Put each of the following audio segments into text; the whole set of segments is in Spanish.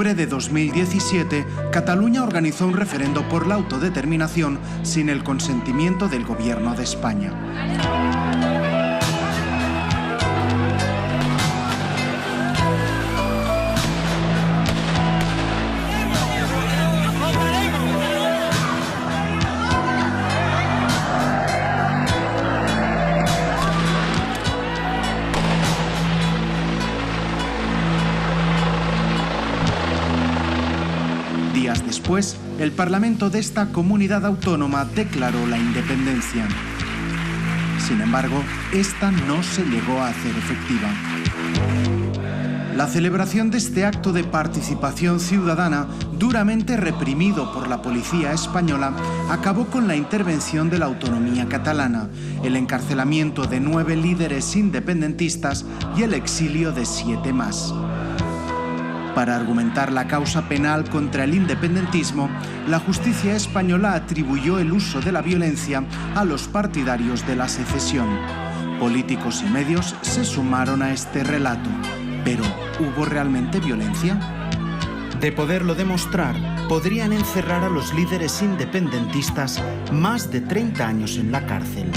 octubre de 2017, Cataluña organizó un referendo por la autodeterminación sin el consentimiento del Gobierno de España. Días después, el Parlamento de esta comunidad autónoma declaró la independencia. Sin embargo, esta no se llegó a hacer efectiva. La celebración de este acto de participación ciudadana, duramente reprimido por la policía española, acabó con la intervención de la autonomía catalana, el encarcelamiento de 9 líderes independentistas y el exilio de 7 más. Para argumentar la causa penal contra el independentismo, la justicia española atribuyó el uso de la violencia a los partidarios de la secesión. Políticos y medios se sumaron a este relato. Pero, ¿hubo realmente violencia? De poderlo demostrar, podrían encerrar a los líderes independentistas más de 30 años en la cárcel.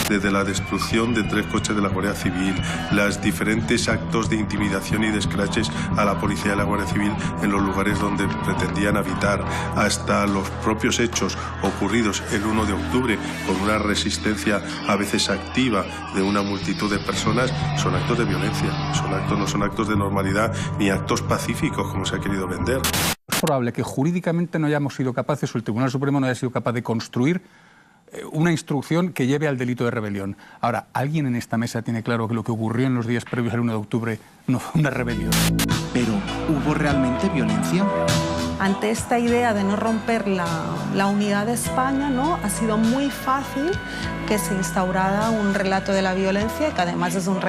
Desde la destrucción de 3 coches de la Guardia Civil, los diferentes actos de intimidación y de escraches a la policía y a la Guardia Civil en los lugares donde pretendían habitar, hasta los propios hechos ocurridos el 1 de octubre con una resistencia a veces activa de una multitud de personas, son actos de violencia, no son actos de normalidad ni actos pacíficos como se ha querido vender. Es probable que jurídicamente no hayamos sido capaces, o el Tribunal Supremo no haya sido capaz de construir una instrucción que lleve al delito de rebelión. Ahora, ¿alguien en esta mesa tiene claro que lo que ocurrió en los días previos al 1 de octubre no fue una rebelión? Pero, ¿hubo realmente violencia? Ante esta idea de no romper la unidad de España, ¿no?, ha sido muy fácil que se instaurara un relato de la violencia, que además es un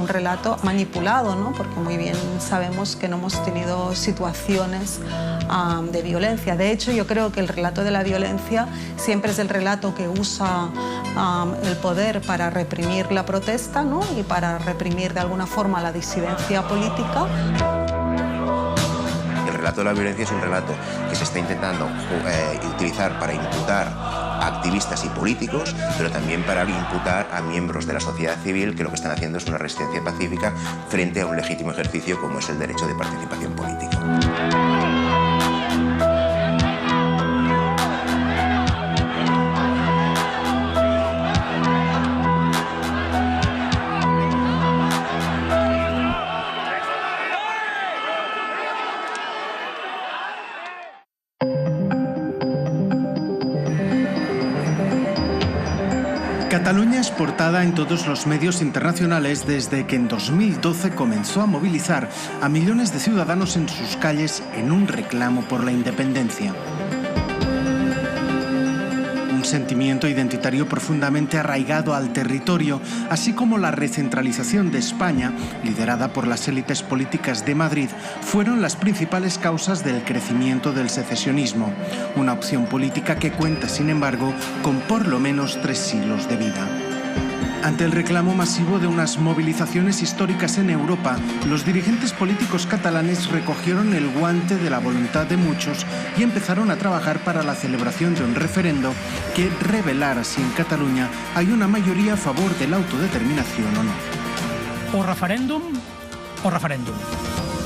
relato manipulado, ¿no?, porque muy bien sabemos que no hemos tenido situaciones de violencia. De hecho, yo creo que el relato de la violencia siempre es el relato que usa el poder para reprimir la protesta, ¿no?, y para reprimir de alguna forma la disidencia política. El relato de la violencia es un relato que se está intentando utilizar para imputar a activistas y políticos, pero también para imputar a miembros de la sociedad civil que lo que están haciendo es una resistencia pacífica frente a un legítimo ejercicio como es el derecho de participación política. Cataluña es portada en todos los medios internacionales desde que en 2012 comenzó a movilizar a millones de ciudadanos en sus calles en un reclamo por la independencia. Un sentimiento identitario profundamente arraigado al territorio, así como la recentralización de España, liderada por las élites políticas de Madrid, fueron las principales causas del crecimiento del secesionismo, una opción política que cuenta, sin embargo, con por lo menos 3 siglos de vida. Ante el reclamo masivo de unas movilizaciones históricas en Europa, los dirigentes políticos catalanes recogieron el guante de la voluntad de muchos y empezaron a trabajar para la celebración de un referendo que revelara si en Cataluña hay una mayoría a favor de la autodeterminación o no. O referéndum o referéndum.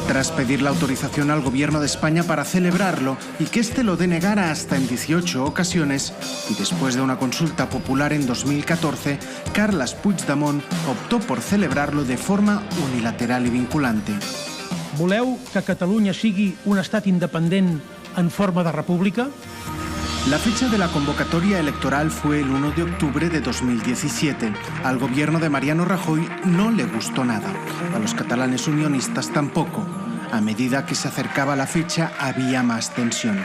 Tras pedir la autorización al Gobierno de España para celebrarlo y que éste lo denegara hasta en 18 ocasiones, y después de una consulta popular en 2014, Carles Puigdemont optó por celebrarlo de forma unilateral y vinculante. Voleu que Catalunya sigui un estat independent en forma de república? La fecha de la convocatoria electoral fue el 1 de octubre de 2017. Al gobierno de Mariano Rajoy no le gustó nada. A los catalanes unionistas tampoco. A medida que se acercaba la fecha, había más tensión.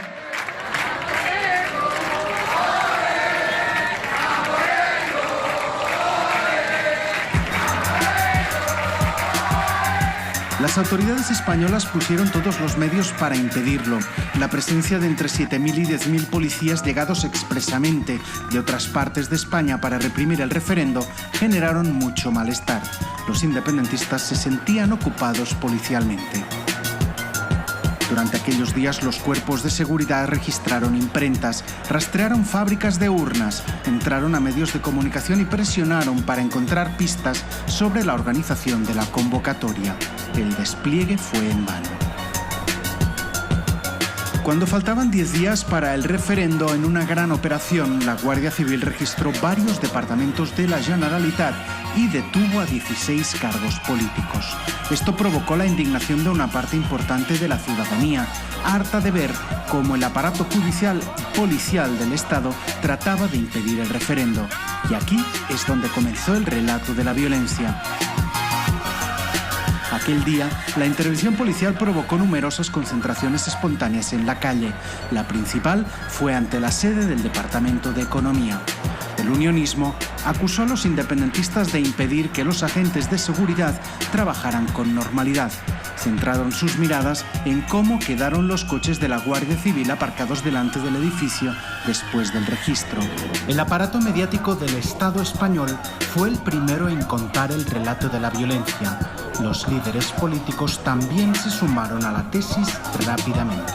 Las autoridades españolas pusieron todos los medios para impedirlo. La presencia de entre 7.000 y 10.000 policías llegados expresamente de otras partes de España para reprimir el referendo generaron mucho malestar. Los independentistas se sentían ocupados policialmente. Durante aquellos días los cuerpos de seguridad registraron imprentas, rastrearon fábricas de urnas, entraron a medios de comunicación y presionaron para encontrar pistas sobre la organización de la convocatoria. El despliegue fue en vano. Cuando faltaban 10 días para el referendo, en una gran operación, la Guardia Civil registró varios departamentos de la Generalitat y detuvo a 16 cargos políticos. Esto provocó la indignación de una parte importante de la ciudadanía, harta de ver cómo el aparato judicial y policial del Estado trataba de impedir el referendo. Y aquí es donde comenzó el relato de la violencia. Aquel día, la intervención policial provocó numerosas concentraciones espontáneas en la calle. La principal fue ante la sede del Departamento de Economía. El unionismo acusó a los independentistas de impedir que los agentes de seguridad trabajaran con normalidad. Centraron sus miradas en cómo quedaron los coches de la Guardia Civil aparcados delante del edificio después del registro. El aparato mediático del Estado español fue el primero en contar el relato de la violencia. Los líderes políticos también se sumaron a la tesis rápidamente.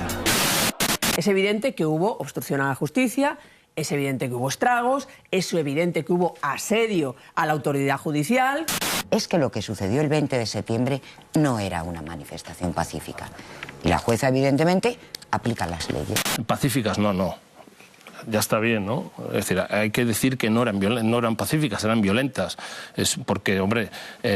Es evidente que hubo obstrucción a la justicia, es evidente que hubo estragos, es evidente que hubo asedio a la autoridad judicial. Es que lo que sucedió el 20 de septiembre no era una manifestación pacífica. Y la jueza, evidentemente, aplica las leyes. Pacíficas, no. Ya está bien, ¿no? Es decir, hay que decir que no eran pacíficas, eran violentas. Es porque, hombre,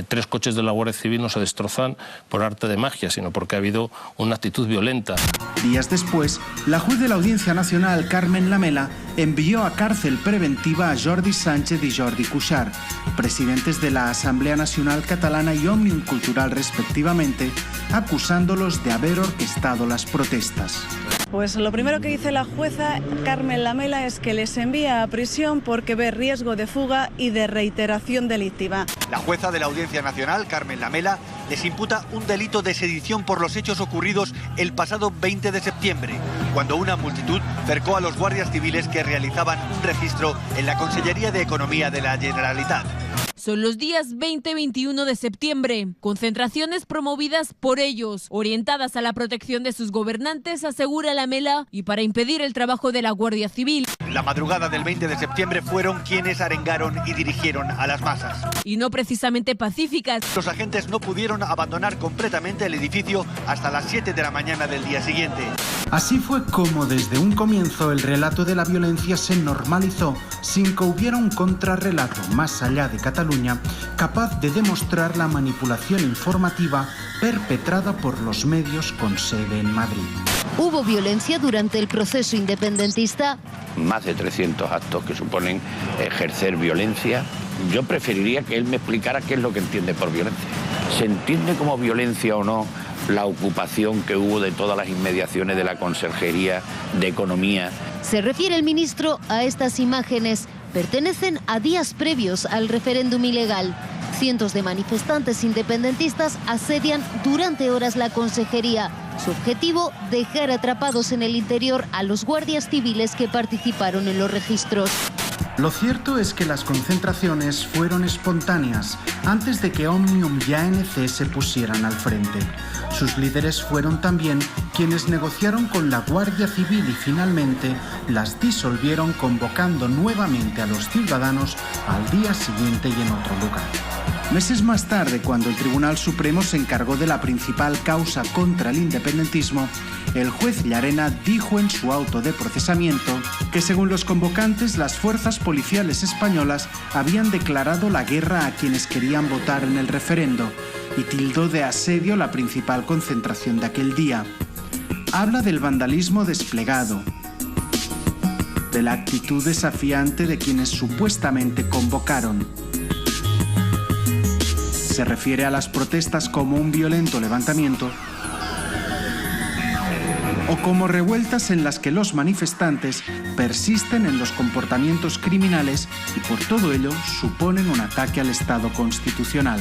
3 coches de la Guardia Civil no se destrozan por arte de magia, sino porque ha habido una actitud violenta. Días después, la juez de la Audiencia Nacional, Carmen Lamela, envió a cárcel preventiva a Jordi Sánchez y Jordi Cuixart, presidentes de la Asamblea Nacional Catalana y Òmnium Cultural respectivamente, acusándolos de haber orquestado las protestas. Pues lo primero que dice la jueza Carmen Lamela es que les envía a prisión porque ve riesgo de fuga y de reiteración delictiva. La jueza de la Audiencia Nacional, Carmen Lamela, les imputa un delito de sedición por los hechos ocurridos el pasado 20 de septiembre, cuando una multitud cercó a los guardias civiles que realizaban un registro en la Consellería de Economía de la Generalitat. Son los días 20 y 21 de septiembre. Concentraciones promovidas por ellos, orientadas a la protección de sus gobernantes, asegura Lamela, y para impedir el trabajo de la Guardia Civil. La madrugada del 20 de septiembre fueron quienes arengaron y dirigieron a las masas. Y no precisamente pacíficas. Los agentes no pudieron abandonar completamente el edificio hasta las 7 de la mañana del día siguiente. Así fue como desde un comienzo el relato de la violencia se normalizó sin que hubiera un contrarrelato más allá de Cataluña capaz de demostrar la manipulación informativa perpetrada por los medios con sede en Madrid. ¿Hubo violencia durante el proceso independentista? Más de 300 actos que suponen ejercer violencia. Yo preferiría que él me explicara qué es lo que entiende por violencia. ¿Se entiende como violencia o no la ocupación que hubo de todas las inmediaciones de la Consejería de Economía? Se refiere el ministro a estas imágenes. Pertenecen a días previos al referéndum ilegal. Cientos de manifestantes independentistas asedian durante horas la consejería. Su objetivo, dejar atrapados en el interior a los guardias civiles que participaron en los registros. Lo cierto es que las concentraciones fueron espontáneas antes de que Òmnium y ANC se pusieran al frente. Sus líderes fueron también quienes negociaron con la Guardia Civil y finalmente las disolvieron convocando nuevamente a los ciudadanos al día siguiente y en otro lugar. Meses más tarde, cuando el Tribunal Supremo se encargó de la principal causa contra el independentismo, el juez Llarena dijo en su auto de procesamiento que según los convocantes las fuerzas policiales españolas habían declarado la guerra a quienes querían votar en el referendo y tildó de asedio la principal concentración de aquel día. Habla del vandalismo desplegado, de la actitud desafiante de quienes supuestamente convocaron. Se refiere a las protestas como un violento levantamiento o como revueltas en las que los manifestantes persisten en los comportamientos criminales y por todo ello suponen un ataque al Estado constitucional.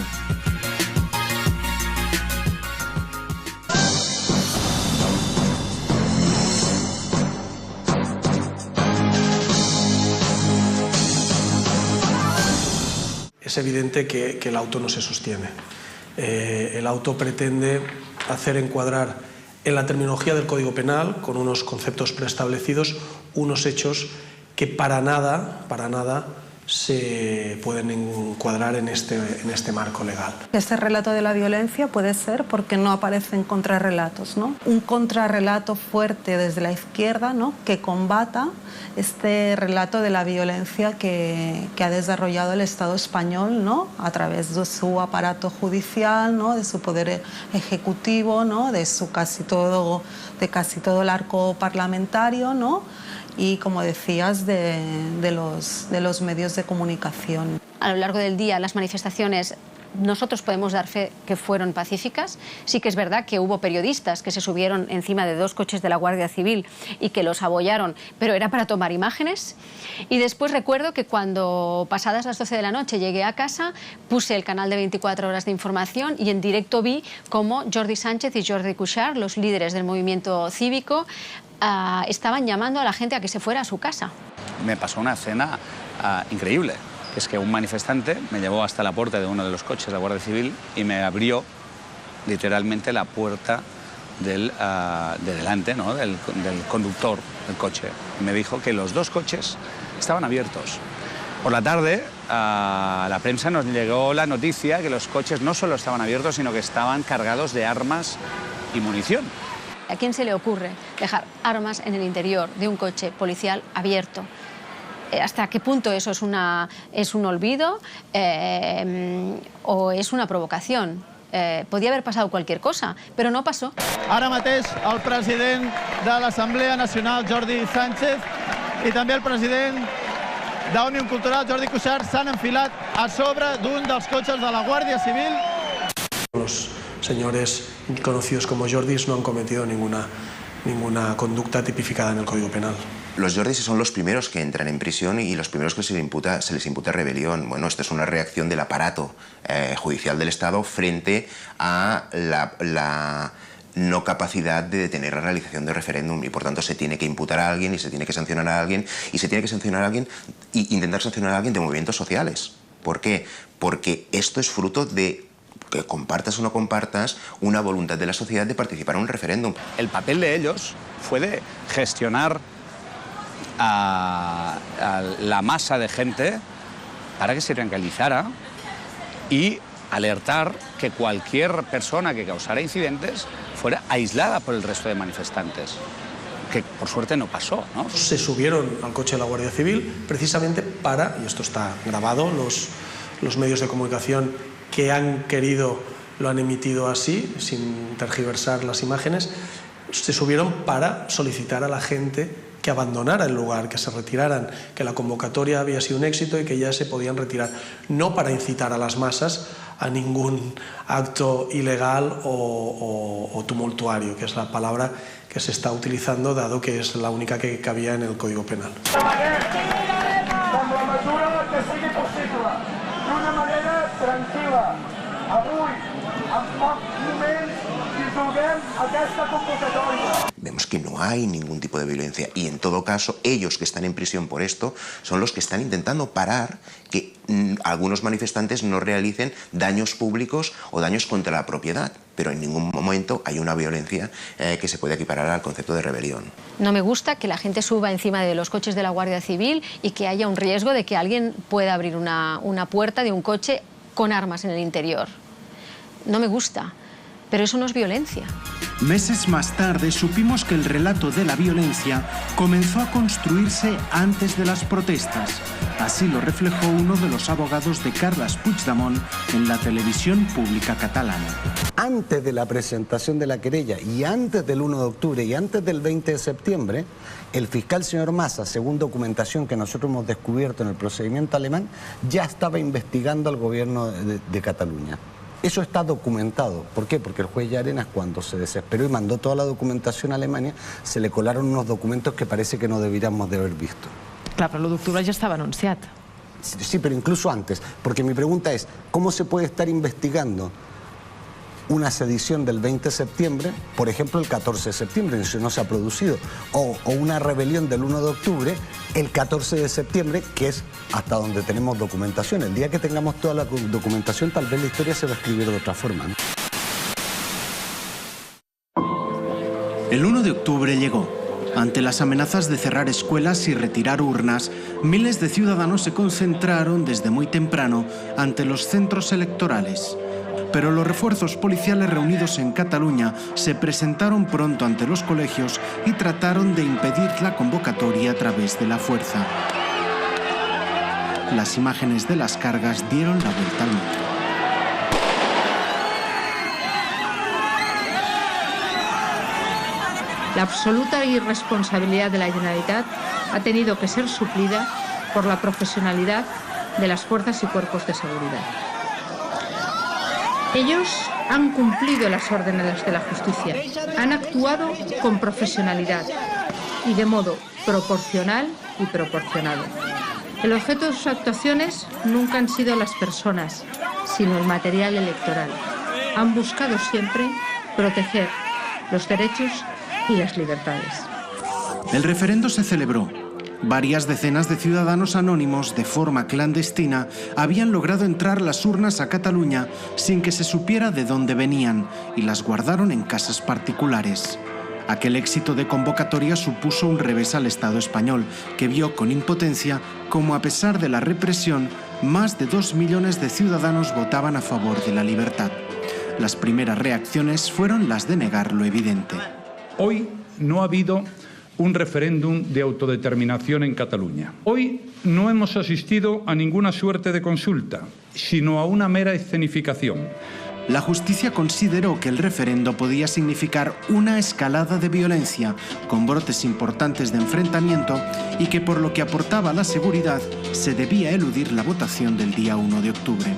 Es evidente que el auto no se sostiene. El auto pretende hacer encuadrar en la terminología del Código Penal, con unos conceptos preestablecidos, unos hechos que para nada se pueden encuadrar en este marco legal. Este relato de la violencia puede ser porque no aparecen contrarrelatos, ¿no? Un contrarrelato fuerte desde la izquierda, ¿no?, que combata este relato de la violencia que ha desarrollado el Estado español, ¿no?, a través de su aparato judicial, ¿no?, de su poder ejecutivo, ¿no?, de casi todo el arco parlamentario, ¿no?, y, como decías, de los medios de comunicación. A lo largo del día, las manifestaciones, nosotros podemos dar fe que fueron pacíficas. Sí que es verdad que hubo periodistas que se subieron encima de 2 coches de la Guardia Civil y que los abollaron, pero era para tomar imágenes. Y después recuerdo que cuando, pasadas las 12 de la noche, llegué a casa, puse el canal de 24 horas de información y en directo vi cómo Jordi Sánchez y Jordi Cuixart, los líderes del movimiento cívico, estaban llamando a la gente a que se fuera a su casa. Me pasó una escena increíble, que es que un manifestante me llevó hasta la puerta de uno de los coches de la Guardia Civil y me abrió literalmente la puerta de delante, ¿no?, del conductor del coche. Y me dijo que los 2 coches estaban abiertos. Por la tarde, a la prensa nos llegó la noticia que los coches no solo estaban abiertos, sino que estaban cargados de armas y munición. ¿A quién se le ocurre dejar armas en el interior de un coche policial abierto? ¿Hasta qué punto eso es un olvido o es una provocación? Podía haver passat qualsevol cosa, però no passó. Ara mateix el president de l'Assemblea Nacional, Jordi Sánchez, i també el president d'Òmnium Cultural, Jordi Cuixart, s'han enfilat a sobre d'un dels cotxes de la Guàrdia Civil. Los señores conocidos como Jordis no han cometido ninguna conducta tipificada en el Código Penal. Los Jordis son los primeros que entran en prisión y los primeros que se les imputa rebelión. Bueno, esto es una reacción del aparato judicial del Estado frente a la no capacidad de detener la realización del referéndum y por tanto se tiene que imputar a alguien y se tiene que sancionar a alguien y se tiene que sancionar a alguien e intentar sancionar a alguien de movimientos sociales. ¿Por qué? Porque esto es fruto de que compartas o no compartas una voluntad de la sociedad de participar en un referéndum. El papel de ellos fue de gestionar a la masa de gente para que se tranquilizara y alertar que cualquier persona que causara incidentes fuera aislada por el resto de manifestantes, que por suerte no pasó, ¿no? Se subieron al coche de la Guardia Civil precisamente para, y esto está grabado, los medios de comunicación que han querido lo han emitido así, sin tergiversar las imágenes, se subieron para solicitar a la gente que abandonara el lugar, que se retiraran, que la convocatoria había sido un éxito y que ya se podían retirar, no para incitar a las masas a ningún acto ilegal o tumultuario, que es la palabra que se está utilizando, dado que es la única que cabía en el Código Penal. Vemos que no hay ningún tipo de violencia y en todo caso ellos que están en prisión por esto son los que están intentando parar que algunos manifestantes no realicen daños públicos o daños contra la propiedad, pero en ningún momento hay una violencia que se puede equiparar al concepto de rebelión. No me gusta que la gente suba encima de los coches de la Guardia Civil y que haya un riesgo de que alguien pueda abrir una puerta de un coche con armas en el interior. No me gusta, pero eso no es violencia. Meses más tarde supimos que el relato de la violencia comenzó a construirse antes de las protestas. Así lo reflejó uno de los abogados de Carles Puigdemont en la televisión pública catalana. Antes de la presentación de la querella y antes del 1 de octubre y antes del 20 de septiembre, el fiscal señor Massa, según documentación que nosotros hemos descubierto en el procedimiento alemán, ya estaba investigando al gobierno de Cataluña. Eso está documentado. ¿Por qué? Porque el juez Llarena, cuando se desesperó y mandó toda la documentación a Alemania, se le colaron unos documentos que parece que no deberíamos de haber visto. Clar, però l'1 d'octubre ja estava anunciat. Sí, pero incluso antes. Porque mi pregunta es, ¿cómo se puede estar investigando una sedición del 20 de septiembre, por ejemplo el 14 de septiembre, si no se ha producido, o una rebelión del 1 de octubre, el 14 de septiembre, que es hasta donde tenemos documentación? El día que tengamos toda la documentación, tal vez la historia se va a escribir de otra forma, ¿no? El 1 de octubre llegó. Ante las amenazas de cerrar escuelas y retirar urnas, miles de ciudadanos se concentraron desde muy temprano ante los centros electorales. Pero los refuerzos policiales reunidos en Cataluña se presentaron pronto ante los colegios y trataron de impedir la convocatoria a través de la fuerza. Las imágenes de las cargas dieron la vuelta al mundo. La absoluta irresponsabilidad de la Generalitat ha tenido que ser suplida por la profesionalidad de las fuerzas y cuerpos de seguridad. Ellos han cumplido las órdenes de la justicia, han actuado con profesionalidad y de modo proporcional y proporcionado. El objeto de sus actuaciones nunca han sido las personas, sino el material electoral. Han buscado siempre proteger los derechos y las libertades. El referendo se celebró. Varias decenas de ciudadanos anónimos, de forma clandestina, habían logrado entrar las urnas a Cataluña sin que se supiera de dónde venían y las guardaron en casas particulares. Aquel éxito de convocatoria supuso un revés al Estado español, que vio con impotencia cómo, a pesar de la represión, más de 2 millones de ciudadanos votaban a favor de la libertad. Las primeras reacciones fueron las de negar lo evidente. Hoy no ha habido un referéndum de autodeterminación en Cataluña. Hoy no hemos asistido a ninguna suerte de consulta, sino a una mera escenificación. La justicia consideró que el referendo podía significar una escalada de violencia, con brotes importantes de enfrentamiento, y que por lo que aportaba a la seguridad, se debía eludir la votación del día 1 de octubre.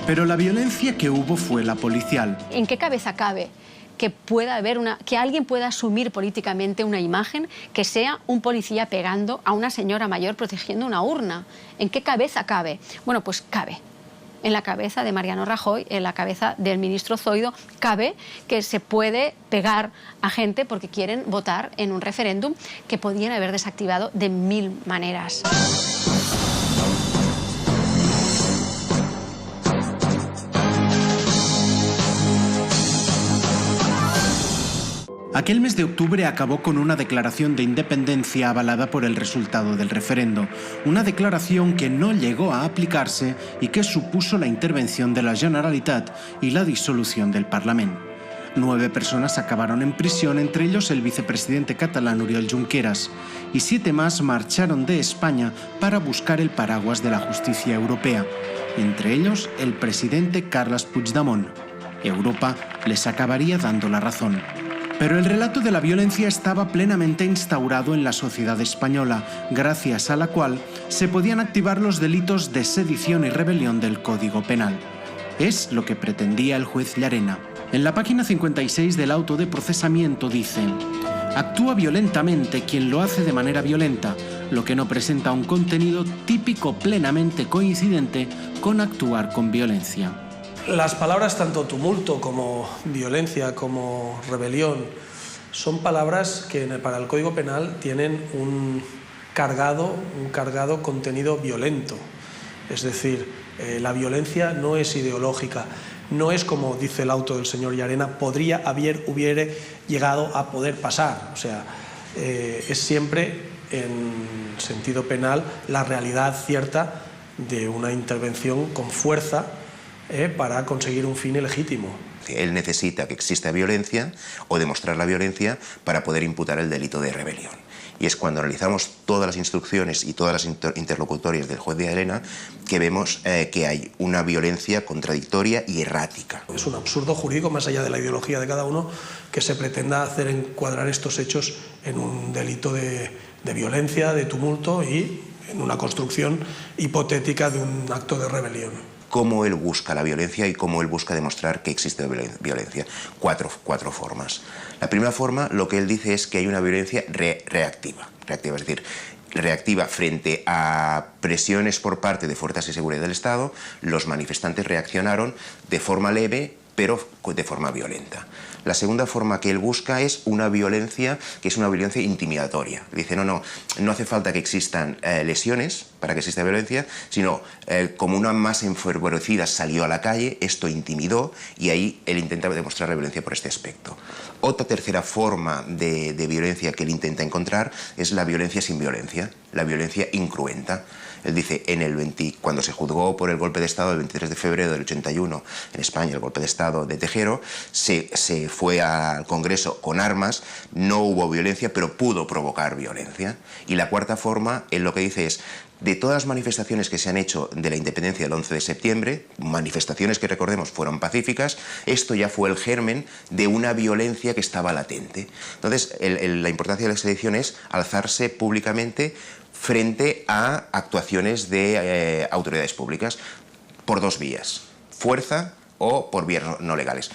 Pero la violencia que hubo fue la policial. ¿En qué cabeza cabe que alguien pueda asumir políticamente una imagen que sea un policía pegando a una señora mayor protegiendo una urna? ¿En qué cabeza cabe? Bueno, pues cabe. En la cabeza de Mariano Rajoy, en la cabeza del ministro Zoido, cabe que se puede pegar a gente porque quieren votar en un referéndum que podían haber desactivado de 1000 maneras. Aquel mes de octubre acabó con una declaración de independencia avalada por el resultado del referendo, una declaración que no llegó a aplicarse y que supuso la intervención de la Generalitat y la disolución del Parlament. 9 personas acabaron en prisión, entre ellos el vicepresidente catalán Oriol Junqueras, y 7 más marcharon de España para buscar el paraguas de la justicia europea, entre ellos el presidente Carles Puigdemont. Europa les acabaría dando la razón. Pero el relato de la violencia estaba plenamente instaurado en la sociedad española, gracias a la cual se podían activar los delitos de sedición y rebelión del Código Penal. Es lo que pretendía el juez Llarena. En la página 56 del auto de procesamiento dice: actúa violentamente quien lo hace de manera violenta, lo que no presenta un contenido típico plenamente coincidente con actuar con violencia. Las palabras tanto tumulto como violencia como rebelión son palabras que para el Código Penal tienen un cargado contenido violento. Es decir, la violencia no es ideológica, no es como dice el auto del señor Llarena, hubiera llegado a poder pasar. O sea, es siempre en sentido penal la realidad cierta de una intervención con fuerza para conseguir un fin ilegítimo. Él necesita que exista violencia o demostrar la violencia para poder imputar el delito de rebelión. Y es cuando analizamos todas las instrucciones y todas las interlocutorias del juez de Llarena que vemos que hay una violencia contradictoria y errática. Es un absurdo jurídico, más allá de la ideología de cada uno, que se pretenda hacer encuadrar estos hechos en un delito de violencia, de tumulto y en una construcción hipotética de un acto de rebelión. Cómo él busca la violencia y cómo él busca demostrar que existe violencia. Cuatro formas. La primera forma, lo que él dice es que hay una violencia reactiva, es decir, reactiva frente a presiones por parte de fuerzas de seguridad del Estado. Los manifestantes reaccionaron de forma leve pero de forma violenta. La segunda forma que él busca es una violencia que es una violencia intimidatoria. Dice, no hace falta que existan lesiones para que exista violencia, sino como una masa enfervorecida salió a la calle, esto intimidó y ahí él intenta demostrar la violencia por este aspecto. Otra tercera forma de violencia que él intenta encontrar es la violencia sin violencia, la violencia incruenta. Él dice, cuando se juzgó por el golpe de Estado del 23 de febrero del 81 en España, el golpe de Estado de Tejero, se fue al Congreso con armas, no hubo violencia, pero pudo provocar violencia. Y la cuarta forma, él lo que dice es, de todas las manifestaciones que se han hecho de la independencia del 11 de septiembre, manifestaciones que recordemos fueron pacíficas, esto ya fue el germen de una violencia que estaba latente. Entonces, la importancia de la sedición es alzarse públicamente frente a actuaciones de autoridades públicas por dos vías, fuerza o por vías no legales.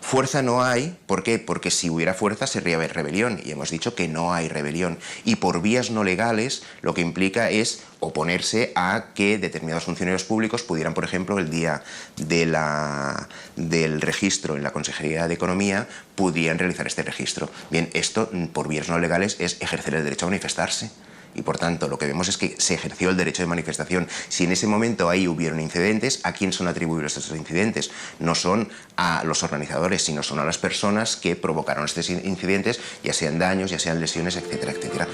Fuerza no hay, ¿por qué? Porque si hubiera fuerza sería rebelión, y hemos dicho que no hay rebelión. Y por vías no legales lo que implica es oponerse a que determinados funcionarios públicos pudieran, por ejemplo, el día del registro en la Consejería de Economía, pudieran realizar este registro. Bien, esto por vías no legales es ejercer el derecho a manifestarse. Y por tanto lo que vemos es que se ejerció el derecho de manifestación. Si en ese momento ahí hubieron incidentes, ¿a quién son atribuibles esos incidentes? No son a los organizadores, sino son a las personas que provocaron estos incidentes, ya sean daños, ya sean lesiones, etcétera, etcétera.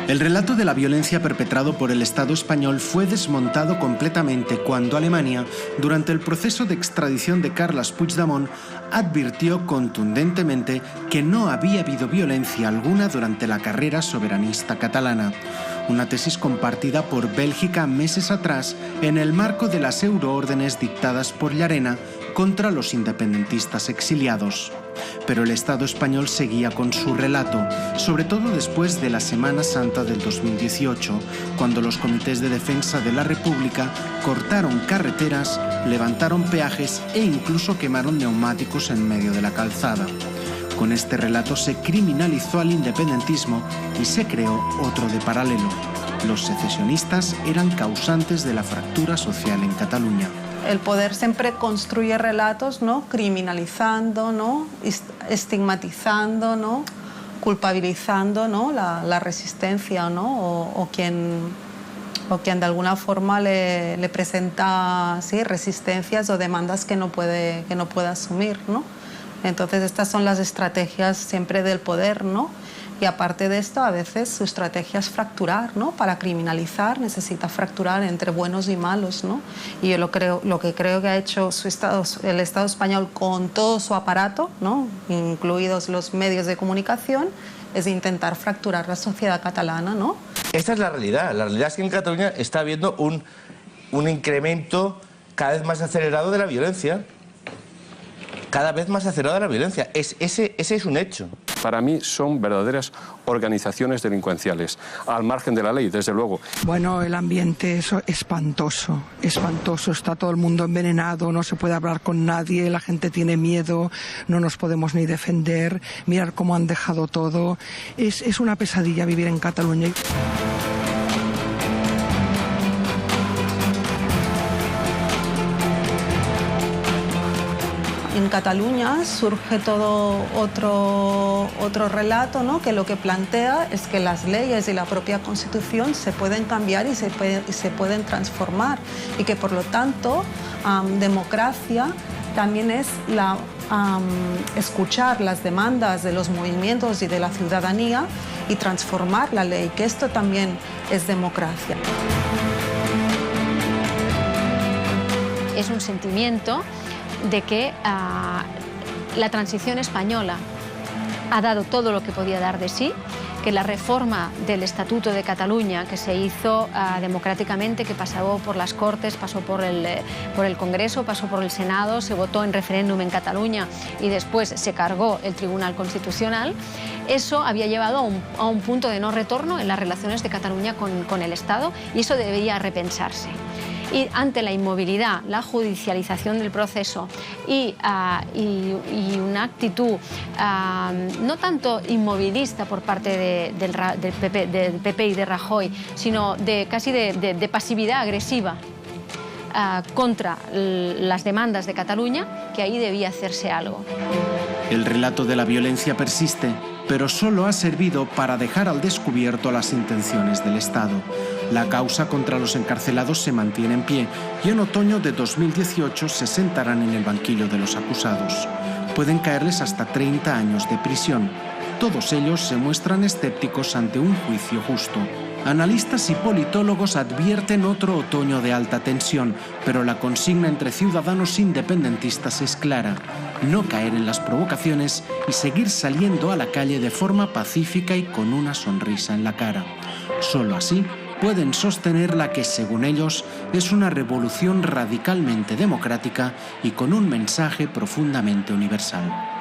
El relato de la violencia perpetrado por el Estado español fue desmontado completamente cuando Alemania, durante el proceso de extradición de Carles Puigdemont, advirtió contundentemente que no había habido violencia alguna durante la carrera soberanista catalana. Una tesis compartida por Bélgica meses atrás en el marco de las euroórdenes dictadas por Llarena contra los independentistas exiliados. Pero el Estado español seguía con su relato, sobre todo después de la Semana Santa del 2018, cuando los comités de defensa de la República cortaron carreteras, levantaron peajes e incluso quemaron neumáticos en medio de la calzada. Con este relato se criminalizó al independentismo y se creó otro de paralelo. Los secesionistas eran causantes de la fractura social en Cataluña. El poder siempre construye relatos, ¿no?, criminalizando, ¿no?, estigmatizando, ¿no?, culpabilizando, ¿no?, la resistencia, ¿no?, o quien de alguna forma le presenta, sí, resistencias o demandas que no puede asumir, ¿no? Entonces estas son las estrategias siempre del poder, ¿no? Y aparte de esto, a veces su estrategia es fracturar, ¿no? Para criminalizar necesita fracturar entre buenos y malos, ¿no? Y yo lo que creo que ha hecho el Estado español con todo su aparato, ¿no?, incluidos los medios de comunicación, es intentar fracturar la sociedad catalana, ¿no? Esta es la realidad. La realidad es que en Cataluña está habiendo un incremento cada vez más acelerado de la violencia. Cada vez más acelerada la violencia. Ese es un hecho. Para mí son verdaderas organizaciones delincuenciales, al margen de la ley, desde luego. Bueno, el ambiente es espantoso, espantoso. Está todo el mundo envenenado, no se puede hablar con nadie, la gente tiene miedo, no nos podemos ni defender, mirar cómo han dejado todo. Es una pesadilla vivir en Cataluña. En Cataluña surge todo otro relato, ¿no?, que lo que plantea es que las leyes y la propia Constitución se pueden cambiar y se pueden transformar, y que por lo tanto democracia también es escuchar las demandas de los movimientos y de la ciudadanía y transformar la ley, que esto también es democracia. Es un sentimiento de que la transición española ha dado todo lo que podía dar de sí, que la reforma del Estatuto de Cataluña, que se hizo democráticamente, que pasó por las Cortes, pasó por el Congreso, pasó por el Senado, se votó en referéndum en Cataluña y después se cargó el Tribunal Constitucional, eso había llevado a un punto de no retorno en las relaciones de Cataluña con el Estado, y eso debería repensarse. Y ante la inmovilidad, la judicialización del proceso y una actitud no tanto inmovilista por parte del PP y de Rajoy, sino casi de pasividad agresiva contra las demandas de Cataluña, que ahí debía hacerse algo. El relato de la violencia persiste, pero solo ha servido para dejar al descubierto las intenciones del Estado. La causa contra los encarcelados se mantiene en pie y en otoño de 2018 se sentarán en el banquillo de los acusados. Pueden caerles hasta 30 años de prisión. Todos ellos se muestran escépticos ante un juicio justo. Analistas y politólogos advierten otro otoño de alta tensión, pero la consigna entre ciudadanos independentistas es clara: no caer en las provocaciones y seguir saliendo a la calle de forma pacífica y con una sonrisa en la cara. Solo así pueden sostener la que, según ellos, es una revolución radicalmente democrática y con un mensaje profundamente universal.